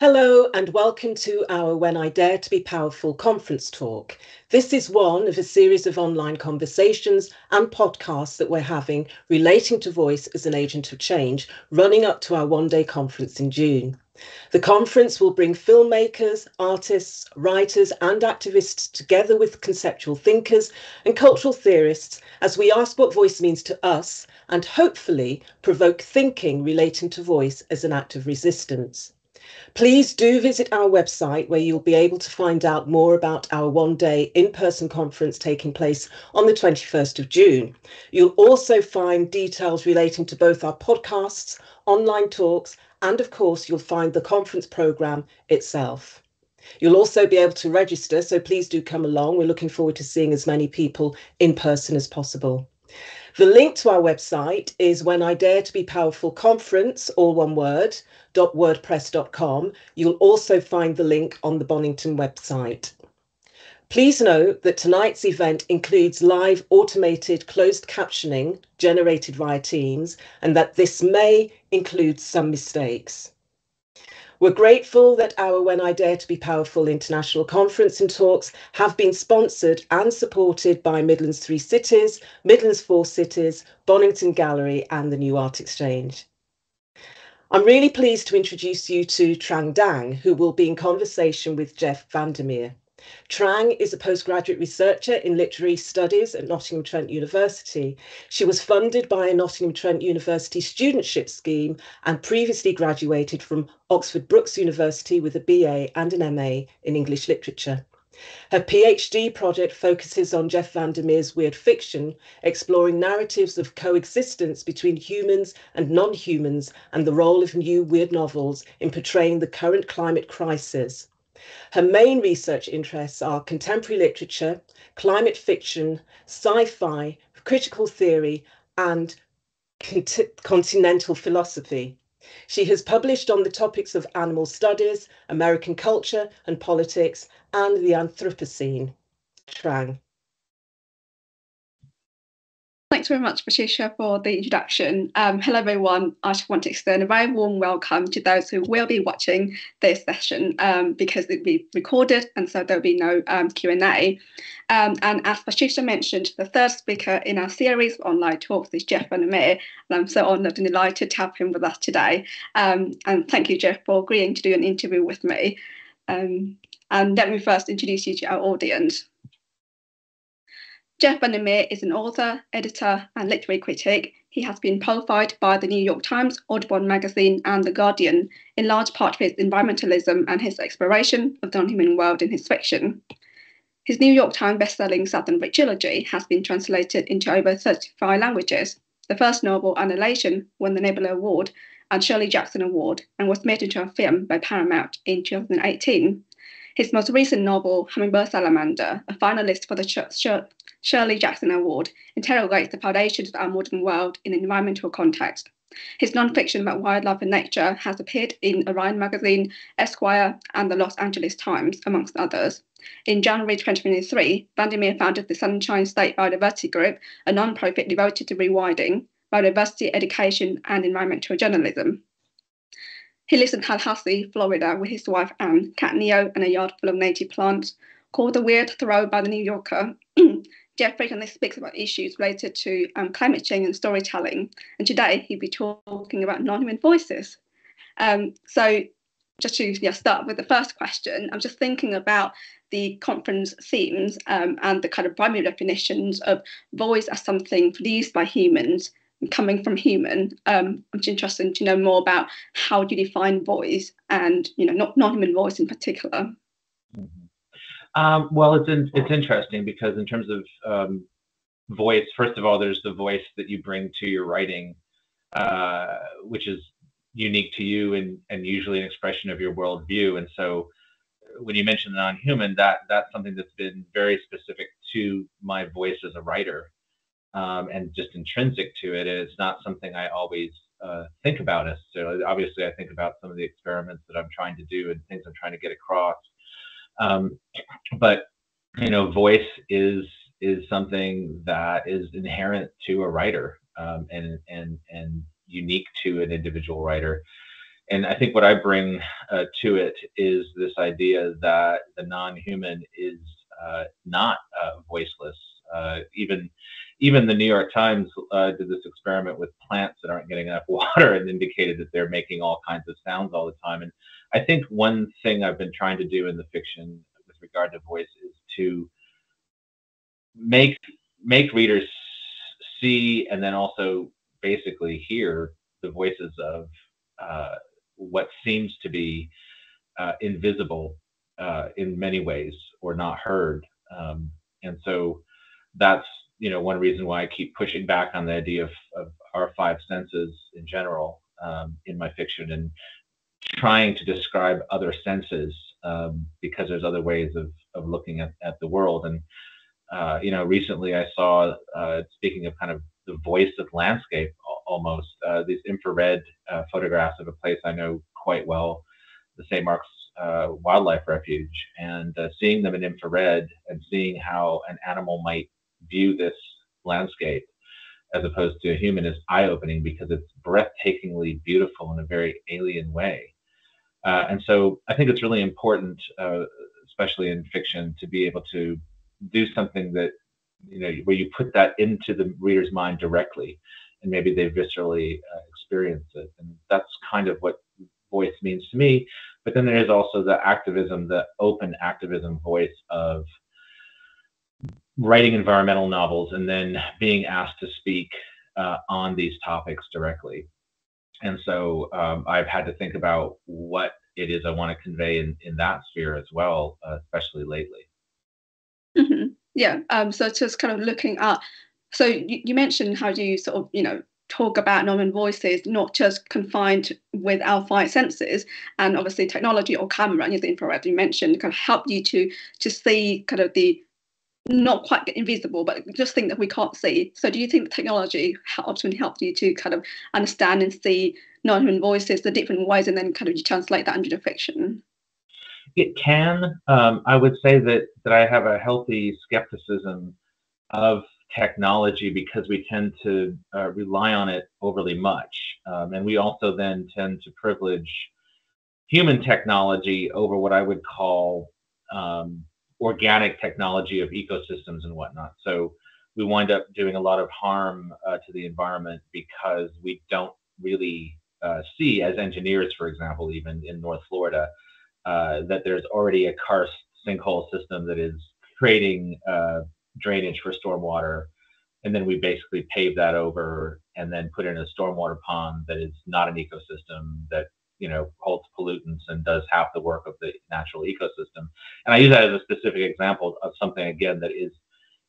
Hello and welcome to our When I Dare to Be Powerful conference talk. This is one of a series of online conversations and podcasts that we're having relating to voice as an agent of change, running up to our one-day conference in June. The conference will bring filmmakers, artists, writers and activists together with conceptual thinkers and cultural theorists as we ask what voice means to us and hopefully provoke thinking relating to voice as an act of resistance. Please do visit our website where you'll be able to find out more about our one-day in-person conference taking place on the 21st of June. You'll also find details relating to both our podcasts, online talks, and of course, you'll find the conference programme itself. You'll also be able to register, so please do come along. We're looking forward to seeing as many people in person as possible. The link to our website is When I Dare to Be Powerful Conference, all one word, .wordpress.com. You'll also find the link on the Bonington website. Please note that tonight's event includes live automated closed captioning generated via Teams, and that this may include some mistakes. We're grateful that our When I Dare to Be Powerful International Conference and Talks have been sponsored and supported by Midlands 3 Cities, Midlands 4 Cities, Bonington Gallery and the New Art Exchange. I'm really pleased to introduce you to Trang Dang, who will be in conversation with Jeff VanderMeer. Trang is a postgraduate researcher in literary studies at Nottingham Trent University. She was funded by a Nottingham Trent University studentship scheme and previously graduated from Oxford Brookes University with a BA and an MA in English literature. Her PhD project focuses on Jeff VanderMeer's weird fiction, exploring narratives of coexistence between humans and non-humans and the role of new weird novels in portraying the current climate crisis. Her main research interests are contemporary literature, climate fiction, sci-fi, critical theory, and continental philosophy. She has published on the topics of animal studies, American culture and politics, and the Anthropocene. Trang. Thanks very much, Patricia, for the introduction. Hello, everyone. I just want to extend a very warm welcome to those who will be watching this session because it will be recorded and so there'll be no Q&A. And as Patricia mentioned, the third speaker in our series of online talks is Jeff VanderMeer, and I'm so honoured and delighted to have him with us today. And thank you, Jeff, for agreeing to do an interview with me. And let me first introduce you to our audience. Jeff VanderMeer is an author, editor, and literary critic. He has been profiled by the New York Times, Audubon magazine, and The Guardian, in large part for his environmentalism and his exploration of the non-human world in his fiction. His New York Times best-selling Southern Red trilogy has been translated into over 35 languages. The first novel, Annihilation, won the Nebula Award and Shirley Jackson Award and was made into a film by Paramount in 2018. His most recent novel, Hummingbird Salamander, a finalist for the Shirley Jackson Award, interrogates the foundations of our modern world in an environmental context. His non-fiction about wildlife and nature has appeared in Orion magazine, Esquire, and the Los Angeles Times, amongst others. In January 2023, VanderMeer founded the Sunshine State Biodiversity Group, a non-profit devoted to rewilding, biodiversity education, and environmental journalism. He lives in Tallahassee, Florida, with his wife Anne, cat Neo, and a yard full of native plants. Called The Weird Throw by The New Yorker, Jeff frequently speaks about issues related to climate change and storytelling. And today he'll be talking about non-human voices. So just to start with the first question, I'm just thinking about the conference themes and the kind of primary definitions of voice as something produced by humans, coming from human. I'm just interested to know more about how do you define voice and non-human voice in particular. Well, it's interesting because in terms of voice, first of all, there's the voice that you bring to your writing, which is unique to you and usually an expression of your worldview. And so when you mention non-human, that's something that's been very specific to my voice as a writer and just intrinsic to it. It's not something I always think about necessarily. Obviously, I think about some of the experiments that I'm trying to do and things I'm trying to get across. But voice is something that is inherent to a writer and unique to an individual writer. And I think what I bring to it is this idea that the non-human is not voiceless. Even the New York Times did this experiment with plants that aren't getting enough water and indicated that they're making all kinds of sounds all the time. And I think one thing I've been trying to do in the fiction with regard to voice is to make readers see and then also basically hear the voices of what seems to be invisible in many ways or not heard. And so that's one reason why I keep pushing back on the idea of our five senses in general in my fiction, and trying to describe other senses because there's other ways of looking at the world. And recently I saw, speaking of kind of the voice of landscape, almost these infrared photographs of a place I know quite well, the St. Mark's Wildlife Refuge, and seeing them in infrared and seeing how an animal might view this landscape as opposed to a human is eye-opening, because it's breathtakingly beautiful in a very alien way. And so I think it's really important, especially in fiction, to be able to do something that, where you put that into the reader's mind directly, and maybe they viscerally experience it. And that's kind of what voice means to me. But then there's also the activism, the open activism voice of writing environmental novels and then being asked to speak on these topics directly. And so I've had to think about what it is I want to convey in that sphere as well, especially lately. Mm-hmm. Yeah. So just kind of looking at, so you mentioned how you sort of, talk about non-human voices, not just confined with our five senses, and obviously technology or camera and the infrared you mentioned kind of help you to see kind of the not quite invisible, but just things that we can't see. So do you think technology ultimately helped you to kind of understand and see non-human voices, the different ways, and then kind of you translate that into the fiction? It can. I would say that I have a healthy skepticism of technology, because we tend to rely on it overly much. And we also then tend to privilege human technology over what I would call organic technology of ecosystems and whatnot. So we wind up doing a lot of harm to the environment because we don't really see, as engineers, for example, even in North Florida, that there's already a karst sinkhole system that is creating drainage for stormwater, and then we basically pave that over and then put in a stormwater pond that is not an ecosystem, that holds pollutants and does half the work of the natural ecosystem. And I use that as a specific example of something, again, that is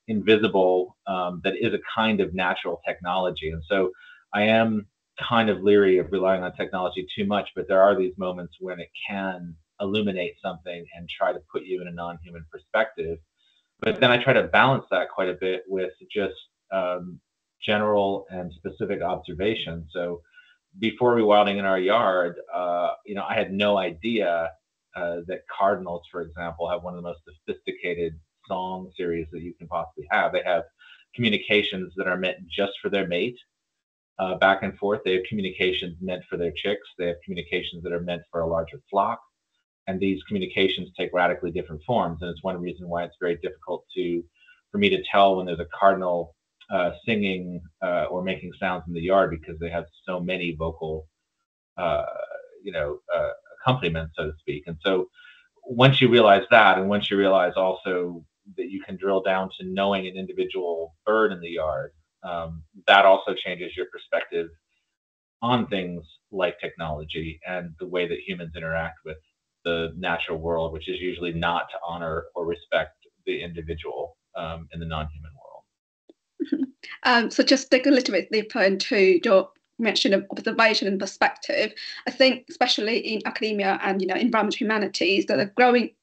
invisible, that is a kind of natural technology. And so I am kind of leery of relying on technology too much, but there are these moments when it can illuminate something and try to put you in a non-human perspective. But then I try to balance that quite a bit with just general and specific observation. So before rewilding in our yard, I had no idea that cardinals, for example, have one of the most sophisticated song series that you can possibly have. They have communications that are meant just for their mate, back and forth. They have communications meant for their chicks. They have communications that are meant for a larger flock. And these communications take radically different forms. And it's one reason why it's very difficult for me to tell when there's a cardinal singing or making sounds in the yard, because they have so many vocal, accompaniments, so to speak. And so once you realize that, and once you realize also that you can drill down to knowing an individual bird in the yard, that also changes your perspective on things like technology and the way that humans interact with the natural world, which is usually not to honor or respect the individual in the non-human world. So just dig a little bit deeper into your mention of observation and perspective. I think especially in academia and environmental humanities, that a growing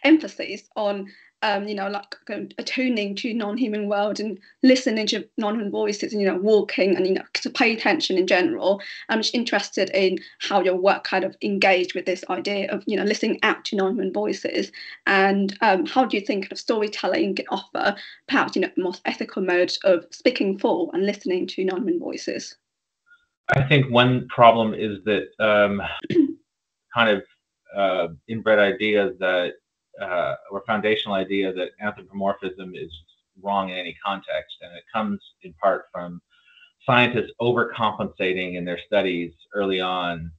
emphasis on attuning to non-human world and listening to non-human voices, and walking and to pay attention in general. I'm just interested in how your work kind of engaged with this idea of listening out to non-human voices, and how do you think kind of storytelling can offer perhaps the most ethical mode of speaking for and listening to non-human voices? I think one problem is that kind of inbred idea that, or foundational idea that anthropomorphism is wrong in any context. And it comes in part from scientists overcompensating in their studies early on,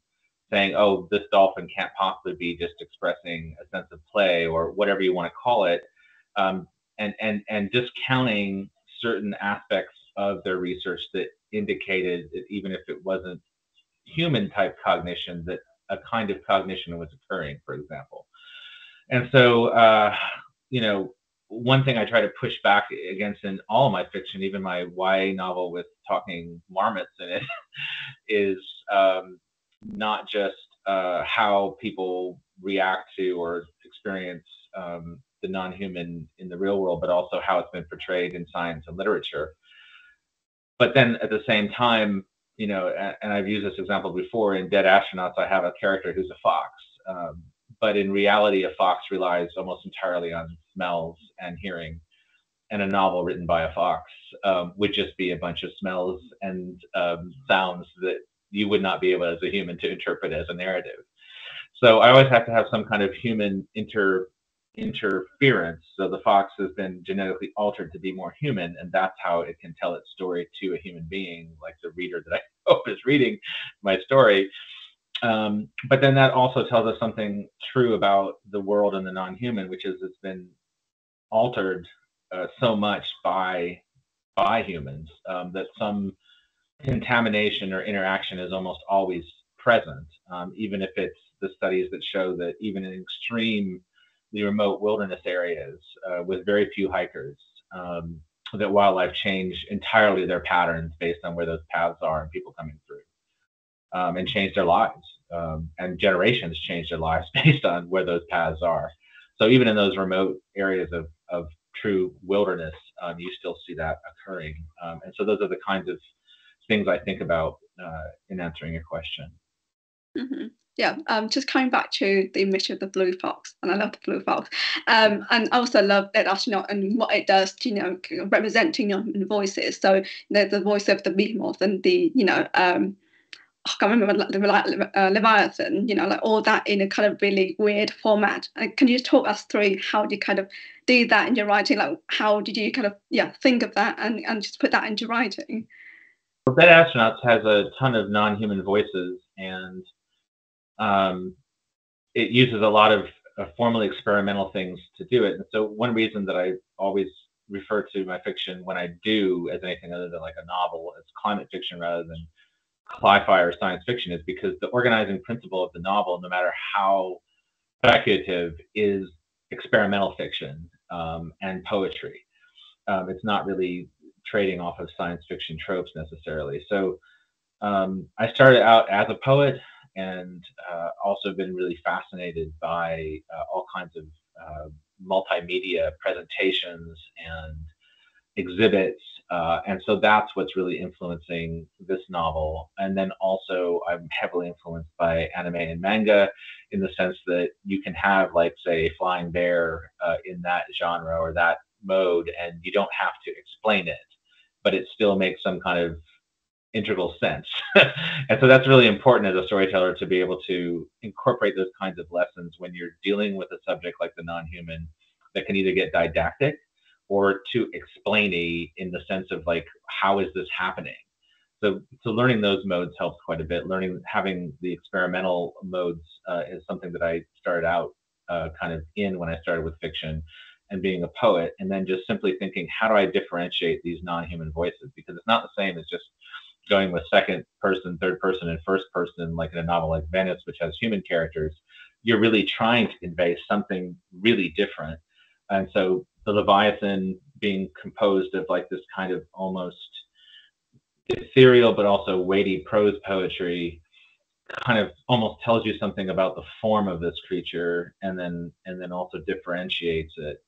saying, oh, this dolphin can't possibly be just expressing a sense of play or whatever you want to call it, and discounting certain aspects of their research that indicated that even if it wasn't human type cognition, that a kind of cognition was occurring, for example. And so, one thing I try to push back against in all of my fiction, even my YA novel with talking marmots in it, is not just how people react to or experience the non-human in the real world, but also how it's been portrayed in science and literature. But then at the same time, and I've used this example before, in Dead Astronauts, I have a character who's a fox. But in reality, a fox relies almost entirely on smells and hearing. And a novel written by a fox would just be a bunch of smells and sounds that you would not be able as a human to interpret as a narrative. So I always have to have some kind of human interference. So the fox has been genetically altered to be more human, and that's how it can tell its story to a human being, like the reader that I hope is reading my story. But then that also tells us something true about the world and the non-human, which is it's been altered so much by humans that some contamination or interaction is almost always present, even if it's the studies that show that even in extremely remote wilderness areas with very few hikers, that wildlife change entirely their patterns based on where those paths are and people coming through, and change their lives. And generations change their lives based on where those paths are. So even in those remote areas of true wilderness, you still see that occurring. And so those are the kinds of things I think about in answering your question. Mm-hmm. Yeah, just coming back to the image of the blue fox, and I love the blue fox, and I also love Dead Astronaut and what it does to representing voices. So the voice of the behemoth and the I can't remember the Leviathan, like all that in a kind of really weird format. Can you talk us through how do you kind of do that in your writing? Like, how did you kind of think of that and just put that into writing? Well, Dead Astronauts has a ton of non-human voices, and it uses a lot of formally experimental things to do it. And so one reason that I always refer to my fiction when I do as anything other than like a novel as climate fiction rather than sci-fi or science fiction is because the organizing principle of the novel, no matter how speculative, is experimental fiction and poetry. It's not really trading off of science fiction tropes necessarily. So I started out as a poet and also been really fascinated by all kinds of multimedia presentations and exhibits. And so that's what's really influencing this novel. And then also I'm heavily influenced by anime and manga in the sense that you can have, like, say, Flying Bear in that genre or that mode, and you don't have to explain it, but it still makes some kind of integral sense. And so that's really important as a storyteller, to be able to incorporate those kinds of lessons when you're dealing with a subject like the non-human that can either get didactic or to explain in the sense of, like, how is this happening? So learning those modes helps quite a bit. Having the experimental modes is something that I started out kind of in when I started with fiction and being a poet, and then just simply thinking, how do I differentiate these non-human voices? Because it's not the same as just going with second person, third person, and first person, like in a novel like Venice, which has human characters. You're really trying to convey something really different. And so the Leviathan being composed of, like, this kind of almost ethereal but also weighty prose poetry kind of almost tells you something about the form of this creature, and then also differentiates it.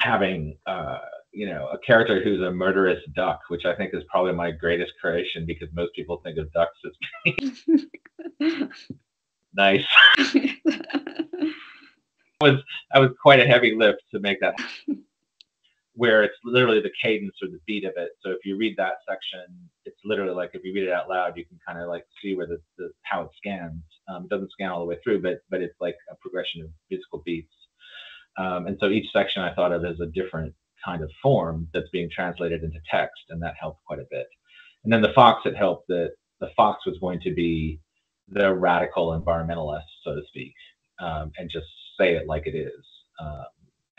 Having a character who's a murderous duck, which I think is probably my greatest creation, because most people think of ducks as being nice. That was quite a heavy lift to make that happen. where it's literally the cadence or the beat of it. So if you read that section, it's literally like if you read it out loud, you can kind of like see where the how it scans. It doesn't scan all the way through, but it's like a progression of musical beats. And so each section I thought of as a different kind of form that's being translated into text, and that helped quite a bit. And then the fox, it helped that the fox was going to be the radical environmentalist, so to speak, and just say it like it is,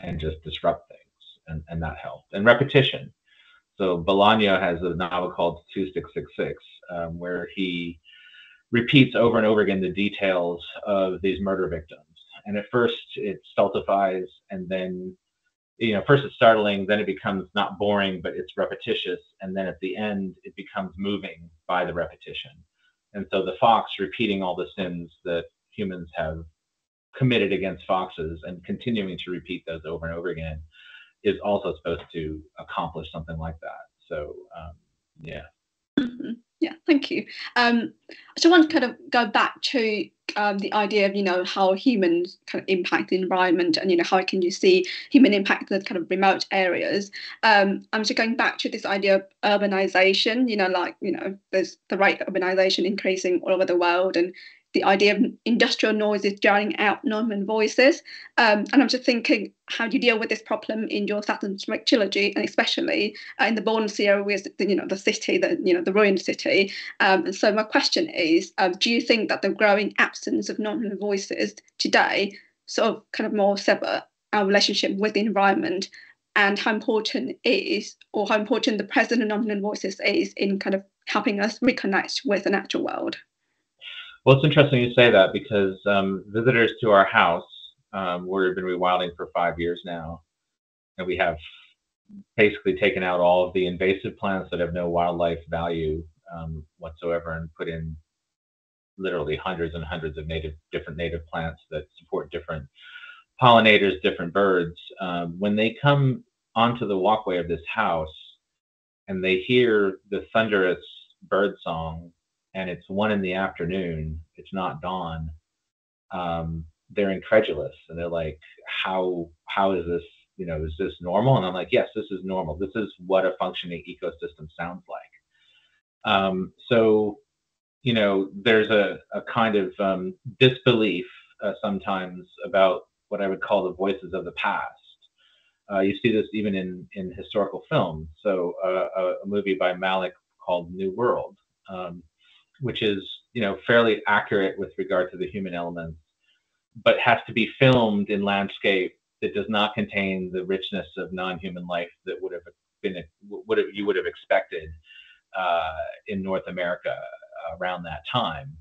and just disrupt things, and that helped. And repetition. So Bolaño has a novel called 2666, where he repeats over and over again the details of these murder victims. And at first it stultifies, and then, first it's startling, then it becomes not boring, but it's repetitious. And then at the end, it becomes moving by the repetition. And so the fox repeating all the sins that humans have committed against foxes and continuing to repeat those over and over again is also supposed to accomplish something like that. So, yeah. Mm-hmm. Yeah, thank you. I just want to kind of go back to the idea of, how humans kind of impact the environment, and, how can you see human impact in kind of remote areas. I'm just going back to this idea of urbanization, there's the rate of urbanization increasing all over the world, and the idea of industrial noises drowning out non-human voices. And I'm just thinking, how do you deal with this problem in your Saturn trilogy, and especially in the Born series, the city, the ruined city. And so my question is, do you think that the growing absence of non-human voices today sort of kind of more sever our relationship with the environment, and how important it is, or how important the presence of non-human voices is in kind of helping us reconnect with the natural world? Well, it's interesting you say that, because visitors to our house, we've been rewilding for 5 years now, and we have basically taken out all of the invasive plants that have no wildlife value whatsoever, and put in literally hundreds and hundreds of different native plants that support different pollinators, different birds. When they come onto the walkway of this house and they hear the thunderous bird song, and it's 1 PM, it's not dawn, they're incredulous, and they're like, how is this, is this normal? And I'm like, yes, this is normal. This is what a functioning ecosystem sounds like. So, there's a kind of disbelief sometimes about what I would call the voices of the past. You see this even in historical film. So a movie by Malick called New World, which is, fairly accurate with regard to the human elements, but has to be filmed in landscape that does not contain the richness of non-human life that you would have expected in North America around that time.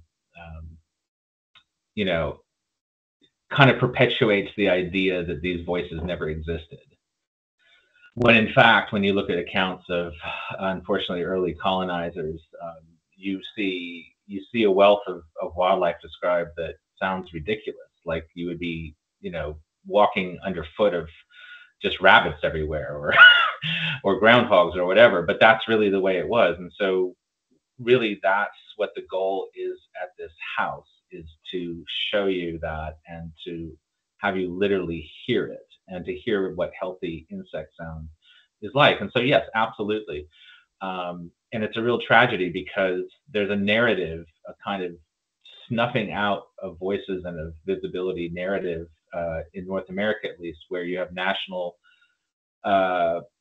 Kind of perpetuates the idea that these voices never existed. When in fact, when you look at accounts of, unfortunately, early colonizers, you see a wealth of wildlife described that sounds ridiculous. Like you would be, walking underfoot of just rabbits everywhere, or or groundhogs or whatever. But that's really the way it was. And so really that's what the goal is at this house, is to show you that, and to have you literally hear it, and to hear what healthy insect sound is like. And so, yes, absolutely. And it's a real tragedy, because there's a narrative, a kind of snuffing out of voices and of visibility narrative in North America, at least, where you have national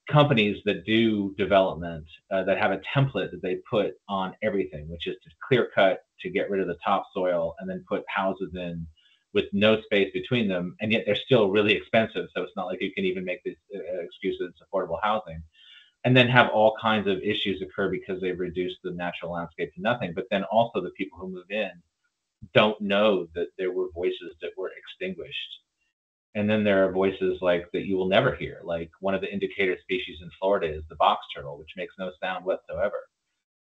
companies that do development that have a template that they put on everything, which is to clear cut, to get rid of the topsoil, and then put houses in with no space between them, and yet they're still really expensive. So it's not like you can even make this excuse that it's affordable housing. And then have all kinds of issues occur because they've reduced the natural landscape to nothing. But then also the people who move in don't know that there were voices that were extinguished. And then there are voices like that you will never hear. Like one of the indicator species in Florida is the box turtle, which makes no sound whatsoever,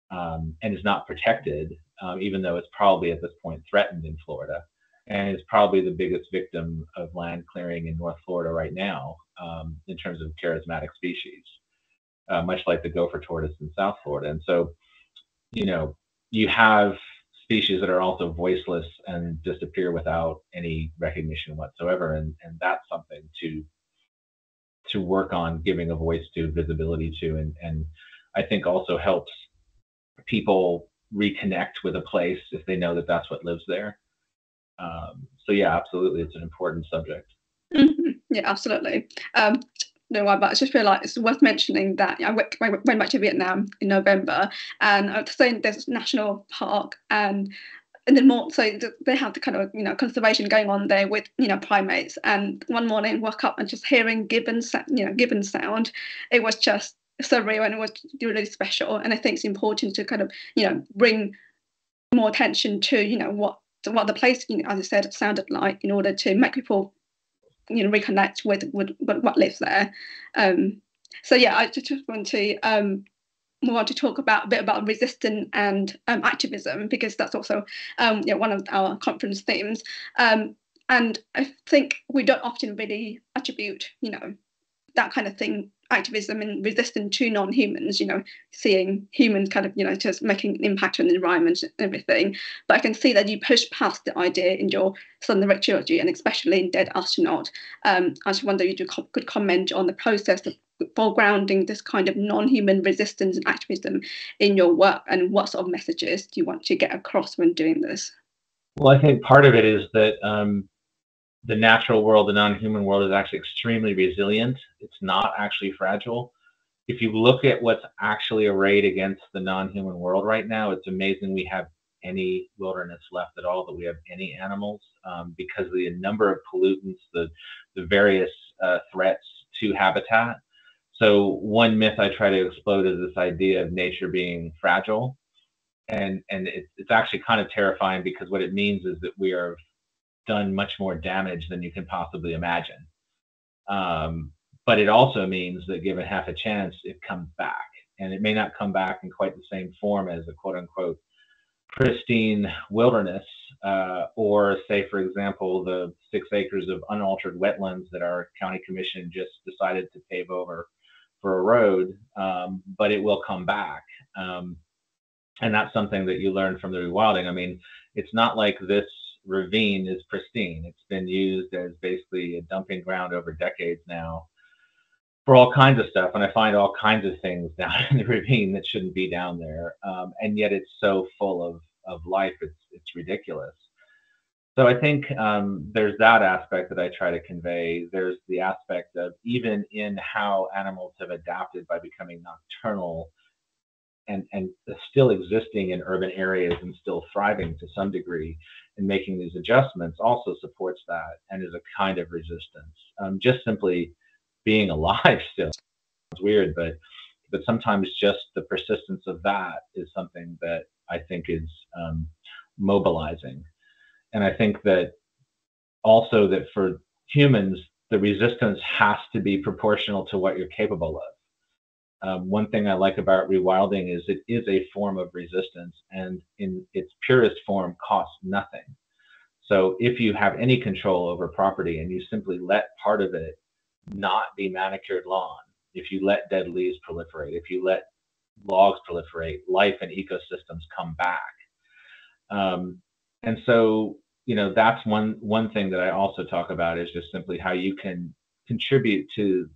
and is not protected, even though it's probably at this point threatened in Florida, and is probably the biggest victim of land clearing in North Florida right now, in terms of charismatic species, much like the gopher tortoise in South Florida. And so, you have species that are also voiceless and disappear without any recognition whatsoever, and that's something to work on giving a voice to, visibility to, and I think also helps people reconnect with a place if they know that that's what lives there. So yeah, absolutely, it's an important subject. Yeah, absolutely. No, but I just feel like it's worth mentioning that I went back to Vietnam in November, and I was saying there's a national park, and then more so they have the kind of conservation going on there with primates. And one morning woke up and just hearing gibbon sound, it was just surreal and it was really special. And I think it's important to kind of bring more attention to what the place as I said sounded like, in order to make people reconnect with what lives there. So yeah, I just want to talk a bit about resistance and activism, because that's also one of our conference themes. And I think we don't often really attribute that kind of thing, activism and resistance, to non-humans, seeing humans kind of, just making an impact on the environment and everything. But I can see that you push past the idea in your Sunday trilogy, and especially in Dead Astronaut. I just wonder if you could comment on the process of foregrounding this kind of non-human resistance and activism in your work, and what sort of messages do you want to get across when doing this? Well, I think part of it is that the natural world, the non-human world, is actually extremely resilient. It's not actually fragile. If you look at what's actually arrayed against the non-human world right now, it's amazing we have any wilderness left at all, that we have any animals, because of the number of pollutants, the various threats to habitat. So one myth I try to explode is this idea of nature being fragile. And it's actually kind of terrifying, because what it means is that we are done much more damage than you can possibly imagine. But it also means that given half a chance, it comes back. And it may not come back in quite the same form as a quote unquote pristine wilderness, or say, for example, the 6 acres of unaltered wetlands that our county commission just decided to pave over for a road, but it will come back. And that's something that you learn from the rewilding. I mean, it's not like this ravine is pristine. It's been used as basically a dumping ground over decades now for all kinds of stuff, and I find all kinds of things down in the ravine that shouldn't be down there, and yet it's so full of life, it's ridiculous. So I think there's that aspect that I try to convey. There's the aspect of, even in how animals have adapted by becoming nocturnal and still existing in urban areas and still thriving to some degree, and making these adjustments also supports that, and is a kind of resistance. Just simply being alive still sounds weird, but sometimes just the persistence of that is something that I think is mobilizing. And I think that also that for humans, the resistance has to be proportional to what you're capable of. One thing I like about rewilding is it is a form of resistance, and in its purest form costs nothing. So if you have any control over property and you simply let part of it not be manicured lawn, if you let dead leaves proliferate, if you let logs proliferate, life and ecosystems come back. And so, that's one thing that I also talk about, is just simply how you can contribute to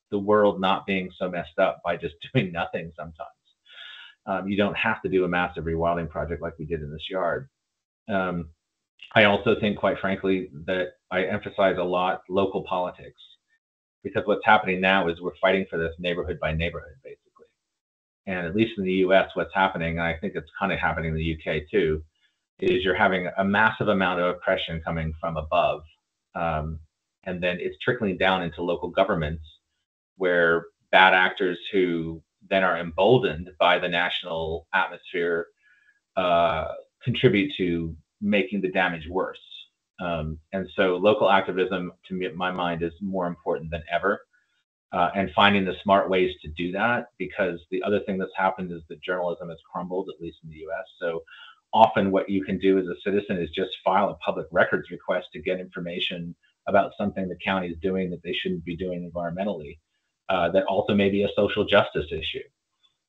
the world not being so messed up by just doing nothing sometimes. You don't have to do a massive rewilding project like we did in this yard. I also think, quite frankly, that I emphasize a lot local politics, because what's happening now is we're fighting for this neighborhood by neighborhood, basically. And at least in the US, what's happening, and I think it's kind of happening in the UK too, is you're having a massive amount of oppression coming from above. And then it's trickling down into local governments, where bad actors who then are emboldened by the national atmosphere contribute to making the damage worse. And so local activism, to me, in my mind, is more important than ever, and finding the smart ways to do that, because the other thing that's happened is that journalism has crumbled, at least in the US. So often what you can do as a citizen is just file a public records request to get information about something the county is doing that they shouldn't be doing environmentally, that also may be a social justice issue.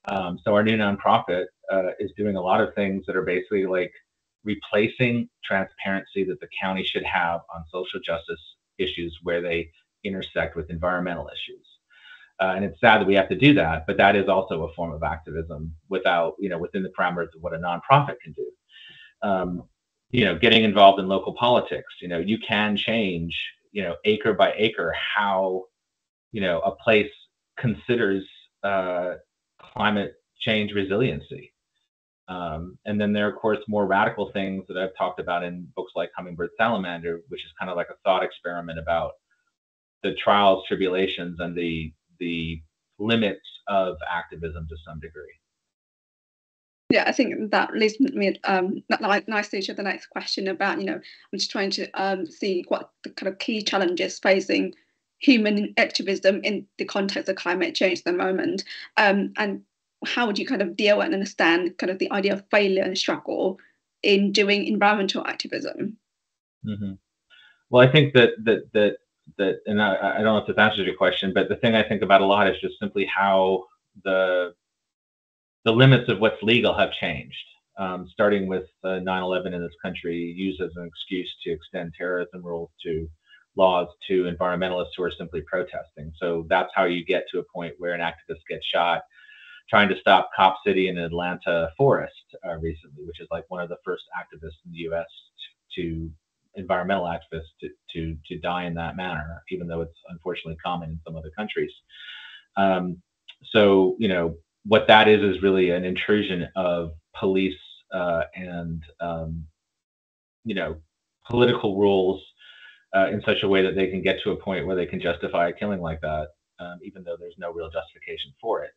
So our new nonprofit is doing a lot of things that are basically like replacing transparency that the county should have on social justice issues where they intersect with environmental issues. And it's sad that we have to do that, but that is also a form of activism without, within the parameters of what a nonprofit can do. Getting involved in local politics, you can change, acre by acre, how, a place considers climate change resiliency. And then there are, of course, more radical things that I've talked about in books like Hummingbird Salamander, which is kind of like a thought experiment about the trials, tribulations, and the limits of activism to some degree. Yeah, I think that leads me nicely to the next question about, I'm just trying to see what the kind of key challenges facing human activism in the context of climate change at the moment. And how would you kind of deal and understand kind of the idea of failure and struggle in doing environmental activism? Mm-hmm. Well, I think that, and I don't know if this answers your question, but the thing I think about a lot is just simply how the limits of what's legal have changed, starting with 9/11 in this country, used as an excuse to extend terrorism rules to laws to environmentalists who are simply protesting. So that's how you get to a point where an activist gets shot trying to stop Cop City in Atlanta forest recently, which is like one of the first activists in the U.S. to environmental activists to die in that manner, even though it's unfortunately common in some other countries. So, what that is really an intrusion of police and political rules in such a way that they can get to a point where they can justify a killing like that, even though there's no real justification for it.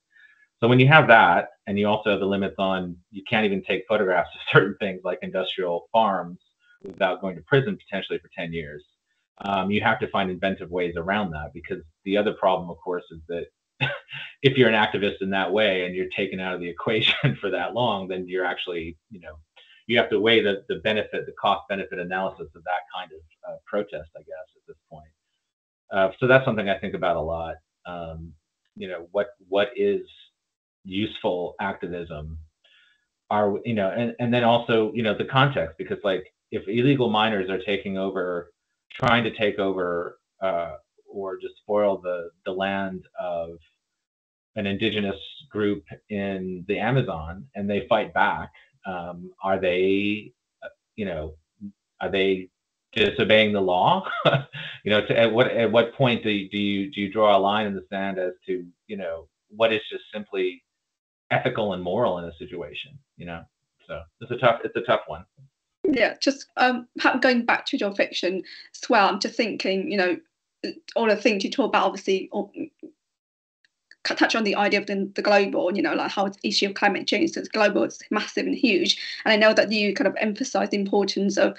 So when you have that, and you also have the limits on, you can't even take photographs of certain things like industrial farms without going to prison potentially for 10 years. You have to find inventive ways around that, because the other problem, of course, is that if you're an activist in that way and you're taken out of the equation for that long, then you're actually, you have to weigh the benefit, the cost benefit analysis of that kind of protest, I guess, at this point. So that's something I think about a lot. What is useful activism? And then also, the context, because like if illegal miners are trying to take over or just spoil the land of an indigenous group in the Amazon and they fight back, are they disobeying the law? At what point do you draw a line in the sand as to what is just simply ethical and moral in a situation? So it's a tough one. Yeah, just going back to your fiction as well, I'm just thinking, all the things you talk about, obviously, touch on the idea of the global, like how the issue of climate change is global, it's massive and huge. And I know that you kind of emphasize the importance of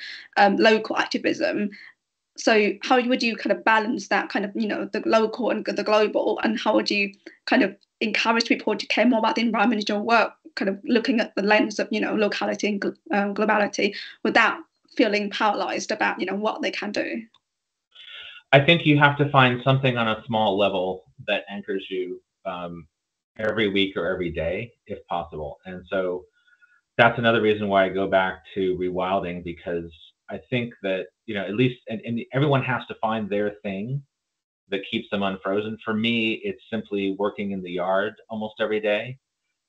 local activism. So how would you kind of balance that kind of, the local and the global, and how would you kind of encourage people to care more about the environmental work, kind of looking at the lens of, locality and globality without feeling paralyzed about, what they can do? I think you have to find something on a small level that anchors you every week or every day, if possible. And so that's another reason why I go back to rewilding, because I think that, at least, and everyone has to find their thing that keeps them unfrozen. For me, it's simply working in the yard almost every day.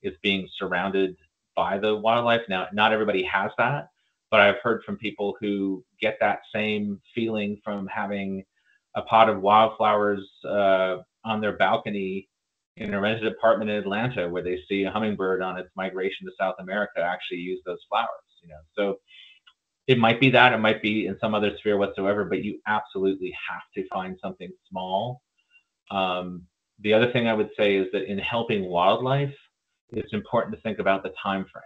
It's being surrounded by the wildlife. Now, not everybody has that, but I've heard from people who get that same feeling from having a pot of wildflowers on their balcony in a rented apartment in Atlanta, where they see a hummingbird on its migration to South America actually use those flowers. So it might be that, it might be in some other sphere whatsoever, but you absolutely have to find something small. The other thing I would say is that in helping wildlife, it's important to think about the time frame.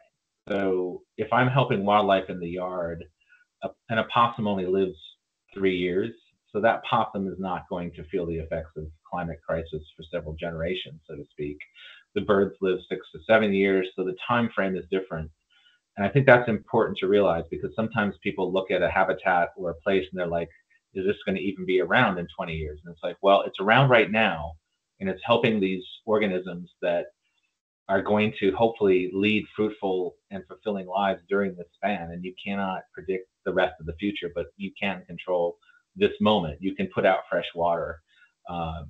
So if I'm helping wildlife in the yard, an opossum only lives 3 years. So that possum is not going to feel the effects of climate crisis for several generations, so to speak. The birds live 6 to 7 years, so the time frame is different. And I think that's important to realize, because sometimes people look at a habitat or a place and they're like, is this going to even be around in 20 years? And it's like, well, it's around right now, and it's helping these organisms that are going to hopefully lead fruitful and fulfilling lives during this span. And you cannot predict the rest of the future, but you can control this moment. You can put out fresh water.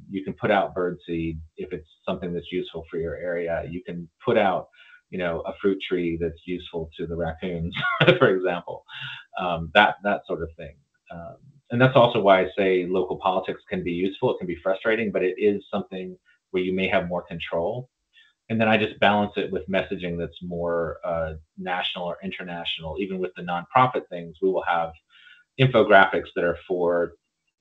You can put out birdseed if it's something that's useful for your area. You can put out, a fruit tree that's useful to the raccoons, for example, that sort of thing. And that's also why I say local politics can be useful. It can be frustrating, but it is something where you may have more control. And then I just balance it with messaging that's more national or international. Even with the nonprofit things, we will have infographics that are for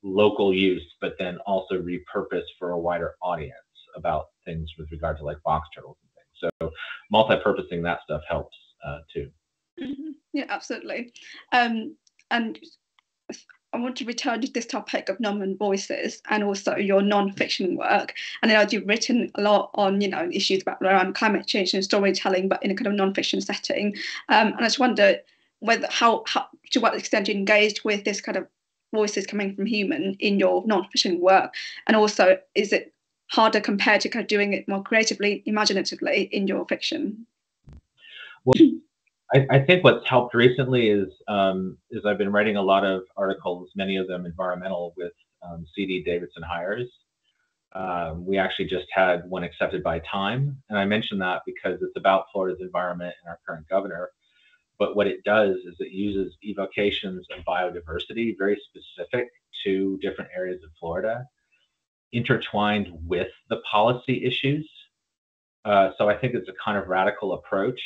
local use, but then also repurposed for a wider audience about things with regard to like box turtles and things. So multi-purposing that stuff helps too. Mm-hmm. Yeah, absolutely. And I want to return to this topic of non-human voices and also your non-fiction work. And I know you've written a lot on, issues around climate change and storytelling, but in a kind of non-fiction setting. And I just wonder whether how to what extent you engaged with this kind of voices coming from human in your non-fiction work, and also is it harder compared to kind of doing it more creatively, imaginatively in your fiction? Well, I think what's helped recently is I've been writing a lot of articles, many of them environmental, with CD Davidson Hires. We actually just had one accepted by Time, and I mention that because it's about Florida's environment and our current governor. But what it does is it uses evocations of biodiversity, very specific to different areas of Florida, intertwined with the policy issues. So I think it's a kind of radical approach.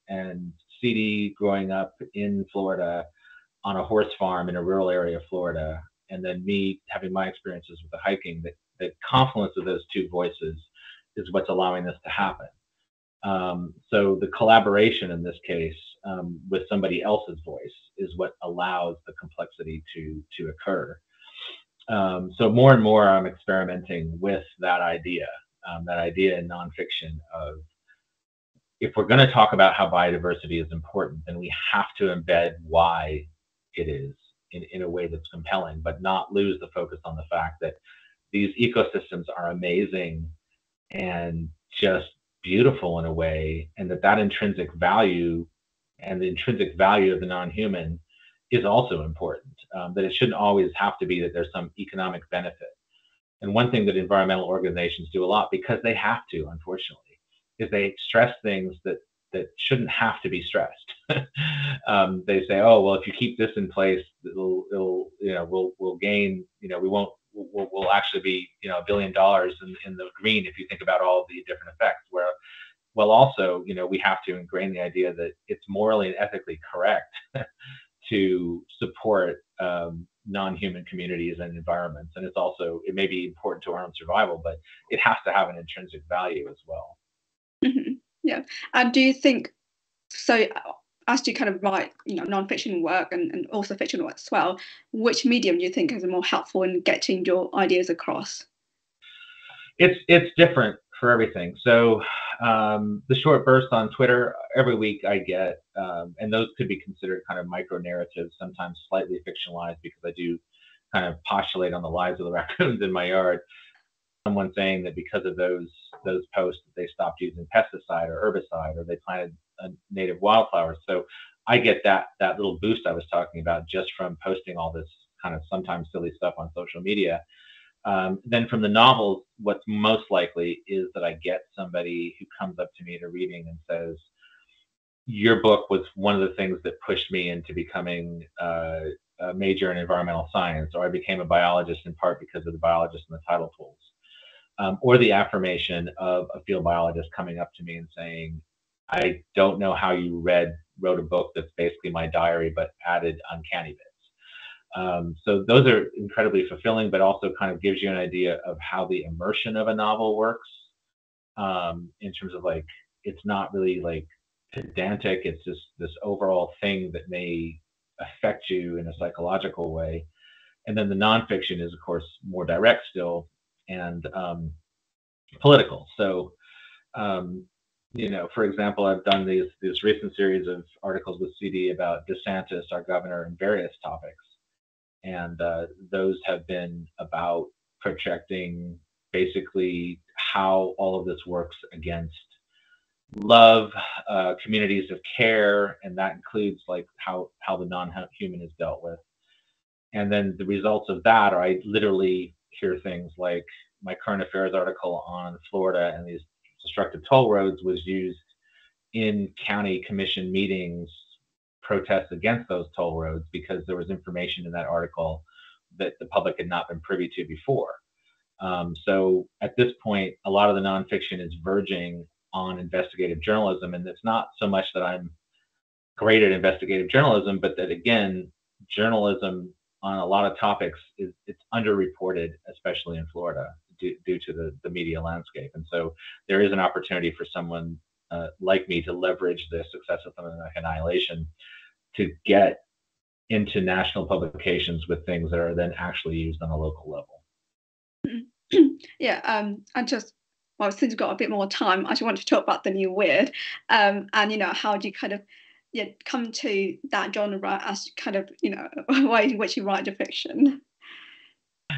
And CD growing up in Florida on a horse farm in a rural area of Florida, and then me having my experiences with the hiking, the confluence of those two voices is what's allowing this to happen. So the collaboration in this case with somebody else's voice is what allows the complexity to occur. So more and more I'm experimenting with that idea in nonfiction of, if we're going to talk about how biodiversity is important, then we have to embed why it is in a way that's compelling, but not lose the focus on the fact that these ecosystems are amazing and just beautiful in a way, and that intrinsic value and the intrinsic value of the non-human is also important, that it shouldn't always have to be that there's some economic benefit. And one thing that environmental organizations do a lot, because they have to, unfortunately, is they stress things that shouldn't have to be stressed. They say, oh, well, if you keep this in place, we'll gain, we'll actually be, $1 billion in the green if you think about all the different effects. Well, also, we have to ingrain the idea that it's morally and ethically correct to support non-human communities and environments. And it may be important to our own survival, but it has to have an intrinsic value as well. Mm-hmm. Yeah. And do you think, so as you kind of write, non-fiction work and also fiction work as well, which medium do you think is more helpful in getting your ideas across? It's different for everything. So the short bursts on Twitter every week I get, and those could be considered kind of micro narratives, sometimes slightly fictionalized, because I do kind of postulate on the lives of the raccoons in my yard. Someone saying that because of those posts, they stopped using pesticide or herbicide, or they planted native wildflowers. So I get that little boost I was talking about just from posting all this kind of sometimes silly stuff on social media. Then from the novels, what's most likely is that I get somebody who comes up to me at a reading and says, your book was one of the things that pushed me into becoming a major in environmental science, or I became a biologist in part because of the biologist in the title pools. Or the affirmation of a field biologist coming up to me and saying, I don't know how you wrote a book that's basically my diary, but added uncanny bits. So those are incredibly fulfilling, but also kind of gives you an idea of how the immersion of a novel works, in terms of like, it's not really like pedantic, it's just this overall thing that may affect you in a psychological way. And then the nonfiction is, of course, more direct still and political. So, for example, I've done this recent series of articles with CD about DeSantis, our governor, and various topics. And those have been about projecting basically how all of this works against love, communities of care, and that includes like how the non-human is dealt with. And then the results of that are I literally hear things like my current affairs article on Florida and these destructive toll roads was used in county commission meetings, protests against those toll roads, because there was information in that article that the public had not been privy to before. So at this point, a lot of the nonfiction is verging on investigative journalism, and it's not so much that I'm great at investigative journalism, but that again, journalism on a lot of topics it's underreported, especially in Florida, due to the media landscape. And so there is an opportunity for someone like me to leverage the success of Something Like Annihilation to get into national publications with things that are then actually used on a local level. Yeah, and just, well, since we've got a bit more time, I just want to talk about the new weird, and how do you kind of come to that genre as kind of a way in which you write your fiction?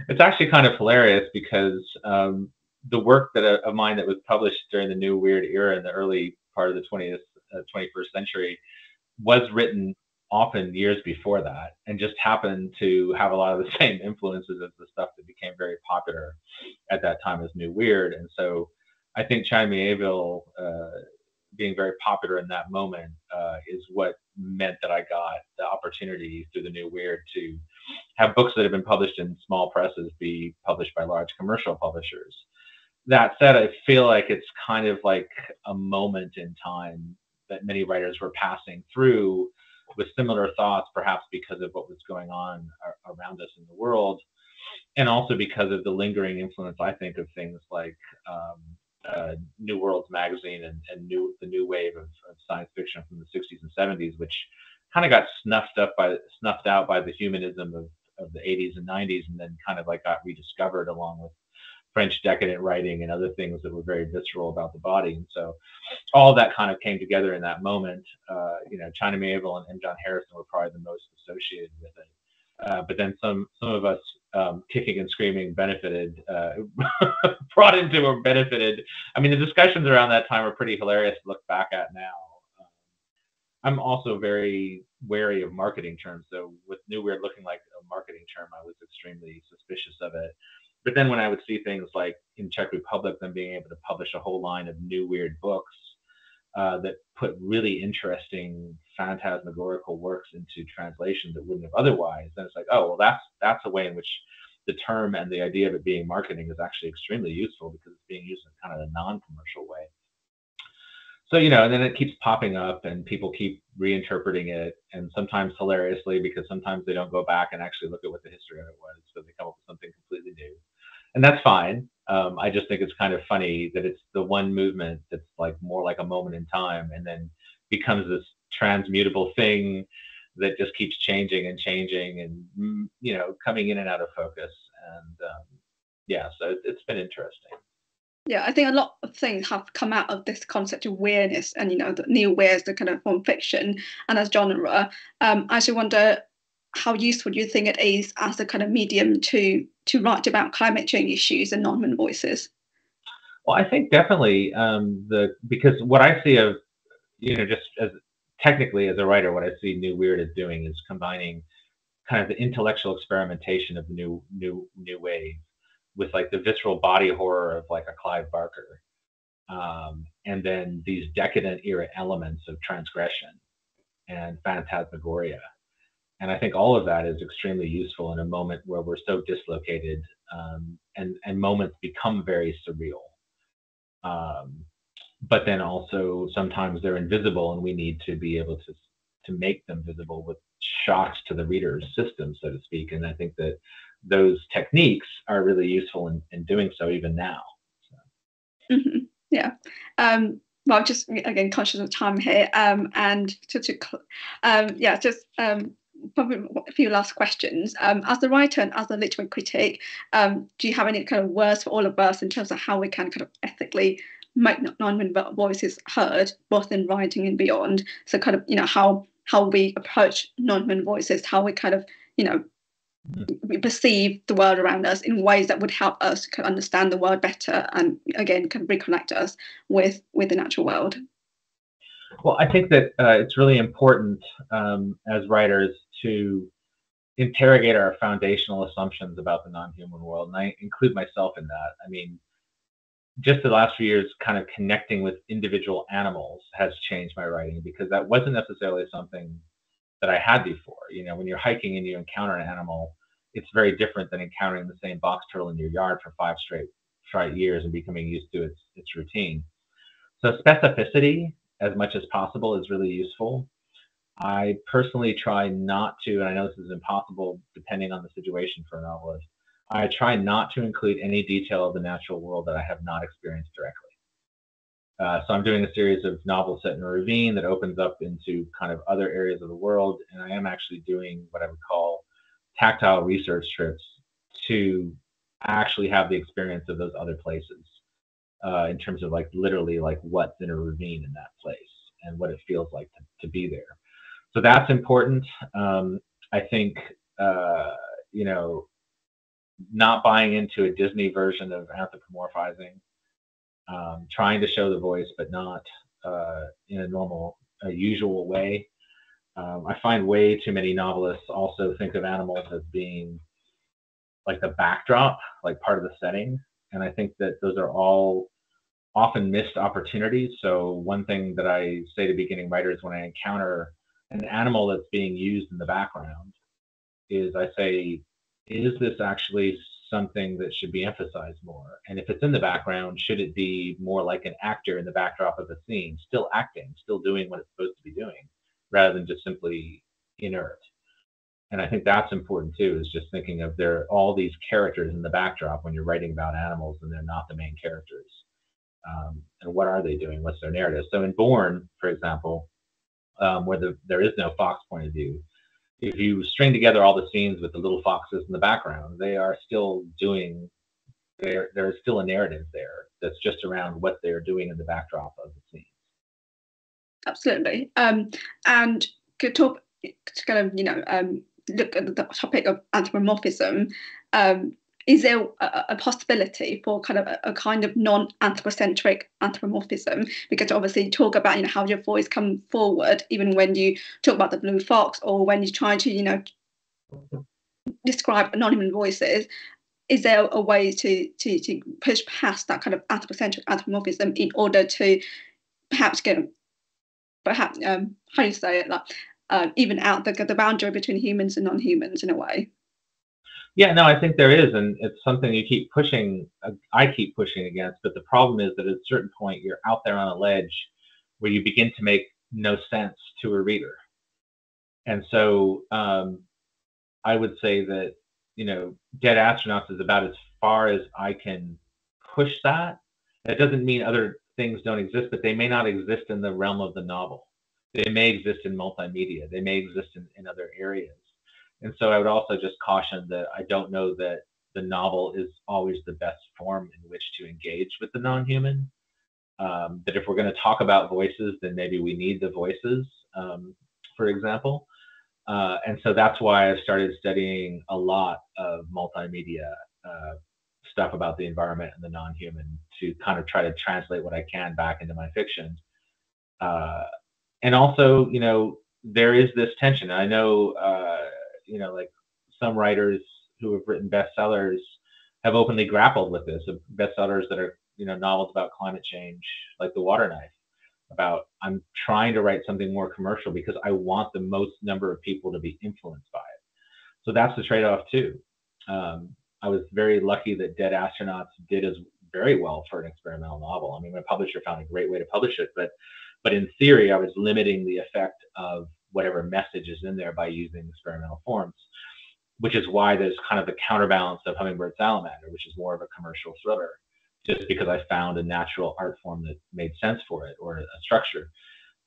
It's actually kind of hilarious because the work of mine that was published during the New Weird era in the early part of the 21st century was written often years before that, and just happened to have a lot of the same influences as the stuff that became very popular at that time as New Weird. And so I think China Mieville being very popular in that moment is what meant that I got the opportunity through the New Weird to have books that have been published in small presses be published by large commercial publishers. That said, I feel like it's kind of like a moment in time that many writers were passing through with similar thoughts, perhaps because of what was going on around us in the world, and also because of the lingering influence, I think, of things like New Worlds magazine and the new wave of science fiction from the 60s and 70s, which kind of got snuffed out by the humanism of the 80s and 90s, and then kind of like got rediscovered along with French decadent writing and other things that were very visceral about the body. And so all of that kind of came together in that moment. China Mieville and John Harrison were probably the most associated with it. But then some of us kicking and screaming benefited. I mean, the discussions around that time are pretty hilarious to look back at now. I'm also very wary of marketing terms. So with New Weird looking like a marketing term, I was extremely suspicious of it. But then when I would see things like in Czech Republic, them being able to publish a whole line of New Weird books that put really interesting phantasmagorical works into translation that wouldn't have otherwise, then it's like, oh, well, that's a way in which the term and the idea of it being marketing is actually extremely useful, because it's being used in kind of a non-commercial way. So, and then it keeps popping up and people keep reinterpreting it, and sometimes hilariously, because sometimes they don't go back and actually look at what the history of it was. So they come up with something completely new. And that's fine. I just think it's kind of funny that it's the one movement that's like more like a moment in time, and then becomes this transmutable thing that just keeps changing and coming in and out of focus. And so it's been interesting. Yeah, I think a lot of things have come out of this concept of weirdness, and the new weirds, the kind of form fiction and as genre. I actually wonder how useful do you think it is as a kind of medium to write about climate change issues and non-human voices? Well, I think definitely because what I see of just as technically as a writer, what I see New Weird as doing is combining kind of the intellectual experimentation of the new wave with like the visceral body horror of like a Clive Barker, and then these decadent era elements of transgression and phantasmagoria. And I think all of that is extremely useful in a moment where we're so dislocated, and moments become very surreal. But then also sometimes they're invisible, and we need to be able to make them visible with shocks to the reader's system, so to speak. And I think that those techniques are really useful in doing so even now. So. Mm-hmm. Yeah. Well, just again conscious of time here, and probably a few last questions. As a writer and as a literary critic, do you have any kind of words for all of us in terms of how we can kind of ethically make non-human voices heard, both in writing and beyond? So kind of how we approach non-human voices, how we kind of we perceive the world around us in ways that would help us kind of understand the world better, and again kind of reconnect us with the natural world. Well, I think that it's really important as writers to interrogate our foundational assumptions about the non-human world, and I include myself in that. I mean, just the last few years, kind of connecting with individual animals has changed my writing, because that wasn't necessarily something that I had before. You know, when you're hiking and you encounter an animal, it's very different than encountering the same box turtle in your yard for 5 straight years and becoming used to its routine. So specificity, as much as possible, is really useful. I personally try not to, and I know this is impossible depending on the situation for a novelist, I try not to include any detail of the natural world that I have not experienced directly. So I'm doing a series of novels set in a ravine that opens up into kind of other areas of the world, and I am actually doing what I would call tactile research trips to actually have the experience of those other places, in terms of like literally like what's in a ravine in that place and what it feels like to be there. So that's important. I think, you know, not buying into a Disney version of anthropomorphizing, trying to show the voice, but not in a normal, usual way. I find way too many novelists also think of animals as being like the backdrop, like part of the setting. And I think that those are all often missed opportunities. So one thing that I say to beginning writers when I encounter an animal that's being used in the background is I say, is this actually something that should be emphasized more? And if it's in the background, should it be more like an actor in the backdrop of a scene, still acting, still doing what it's supposed to be doing, rather than just simply inert? And I think that's important too, is just thinking of there are all these characters in the backdrop when you're writing about animals and they're not the main characters. And what are they doing? What's their narrative? So in Born, for example, where there is no fox point of view, if you string together all the scenes with the little foxes in the background, they are still doing, there's still a narrative there that's just around what they're doing in the backdrop of the scene. Absolutely. And could talk to kind of, you know, look at the topic of anthropomorphism. Is there a possibility for kind of a kind of non-anthropocentric anthropomorphism? Because obviously you talk about, you know, how your voice come forward, even when you talk about the blue fox or when you try to, you know, describe anonymous voices. Is there a way to push past that kind of anthropocentric anthropomorphism in order to perhaps get, perhaps, how do you say it, like even out the boundary between humans and non-humans in a way? Yeah, no, I think there is, and it's something you keep pushing. I keep pushing against, but the problem is that at a certain point you're out there on a ledge where you begin to make no sense to a reader. And so I would say that, you know, Dead Astronauts is about as far as I can push that. That doesn't mean other things don't exist, but they may not exist in the realm of the novel. They may exist in multimedia. They may exist in other areas. And so I would also just caution that I don't know that the novel is always the best form in which to engage with the non-human. That if we're going to talk about voices, then maybe we need the voices, for example. And so that's why I started studying a lot of multimedia stuff about the environment and the non-human to kind of try to translate what I can back into my fiction. And also, you know, there is this tension. I know, you know, like some writers who have written bestsellers have openly grappled with this, bestsellers that are, you know, novels about climate change, like The Water Knife, about I'm trying to write something more commercial because I want the most number of people to be influenced by it. So that's the trade-off too. I was very lucky that Dead Astronauts did as very well for an experimental novel. I mean, my publisher found a great way to publish it, but in theory, I was limiting the effect of whatever message is in there by using experimental forms, which is why there's kind of the counterbalance of Hummingbird Salamander, which is more of a commercial thriller, just because I found a natural art form that made sense for it, or a structure.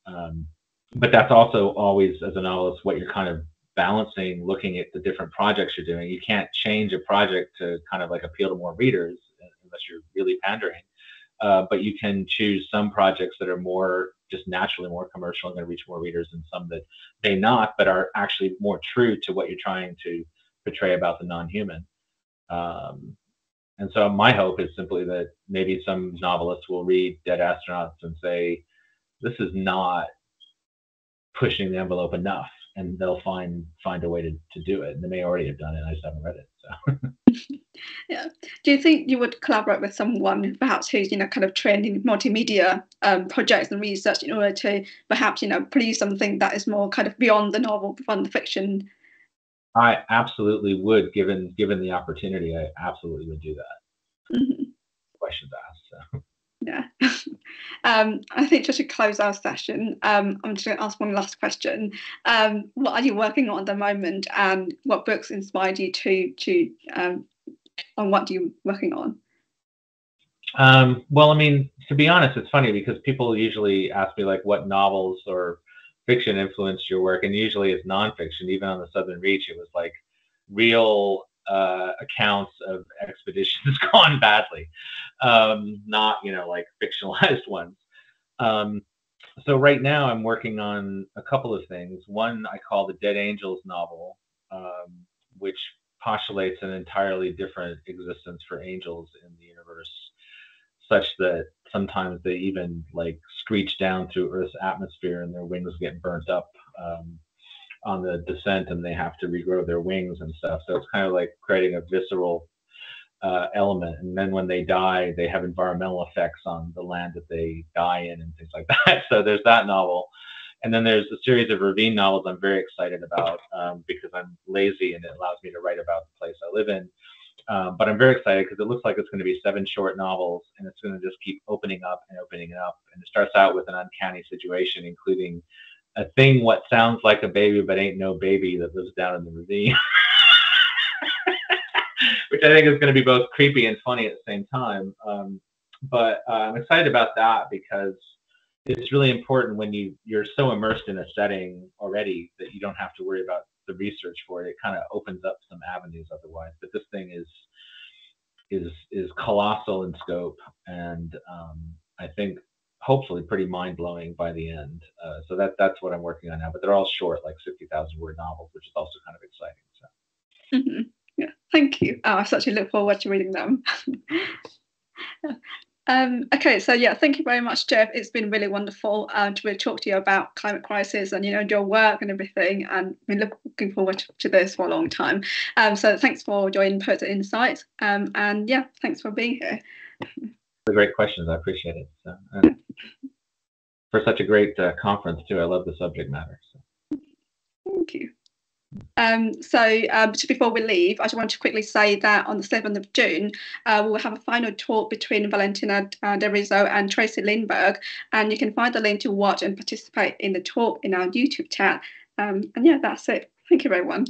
But that's also always, as a novelist, what you're kind of balancing, looking at the different projects you're doing. You can't change a project to kind of like appeal to more readers unless you're really pandering. But you can choose some projects that are more just naturally more commercial and going to reach more readers, and some that may not, but are actually more true to what you're trying to portray about the non-human. And so my hope is simply that maybe some novelists will read Dead Astronauts and say, this is not pushing the envelope enough. and they'll find a way to do it. And they may already have done it. I just haven't read it. So. Yeah. Do you think you would collaborate with someone perhaps who's, kind of trained in multimedia projects and research in order to perhaps, produce something that is more kind of beyond the novel, beyond the fiction? I absolutely would, given the opportunity. I absolutely would do that. Mm-hmm. Questions asked. So. Yeah. I think just to close our session, I'm just going to ask one last question. What are you working on at the moment, and what books inspired you to and what are you working on? Well, I mean, to be honest, it's funny because people usually ask me like what novels or fiction influenced your work, and usually it's nonfiction. Even on the Southern Reach, it was like real accounts of expeditions gone badly, not like fictionalized ones. So right now I'm working on a couple of things. One I call the Dead Angels novel, which postulates an entirely different existence for angels in the universe, such that sometimes they even like screech down through Earth's atmosphere and their wings get burnt up on the descent, and they have to regrow their wings and stuff. So it's kind of like creating a visceral element. And then when they die, they have environmental effects on the land that they die in and things like that. So there's that novel. And then there's a series of ravine novels I'm very excited about because I'm lazy and it allows me to write about the place I live in. But I'm very excited because it looks like it's going to be 7 short novels, and it's going to just keep opening up and opening it up. And it starts out with an uncanny situation, including a thing what sounds like a baby but ain't no baby that lives down in the ravine. Which I think is going to be both creepy and funny at the same time. But I'm excited about that because it's really important when you're so immersed in a setting already that you don't have to worry about the research for it. It kind of opens up some avenues otherwise. But this thing is colossal in scope, and I think hopefully pretty mind-blowing by the end. So that's what I'm working on now. But they're all short, like 60,000 word novels, which is also kind of exciting. So. Mm-hmm. Yeah, thank you. I certainly look forward to reading them. Okay, so yeah, thank you very much, Jeff. It's been really wonderful to really talk to you about climate crisis and your work and everything, and we're looking forward to this for a long time. So thanks for your input and insights, and yeah, thanks for being here. Great questions. I appreciate it. So, for such a great conference too. I love the subject matter. So. Thank you. So just before we leave, I just want to quickly say that on the 7th of June, we'll have a final talk between Valentina De Rizzo and Tracy Lindberg, and you can find the link to watch and participate in the talk in our YouTube chat. And yeah, that's it. Thank you, everyone.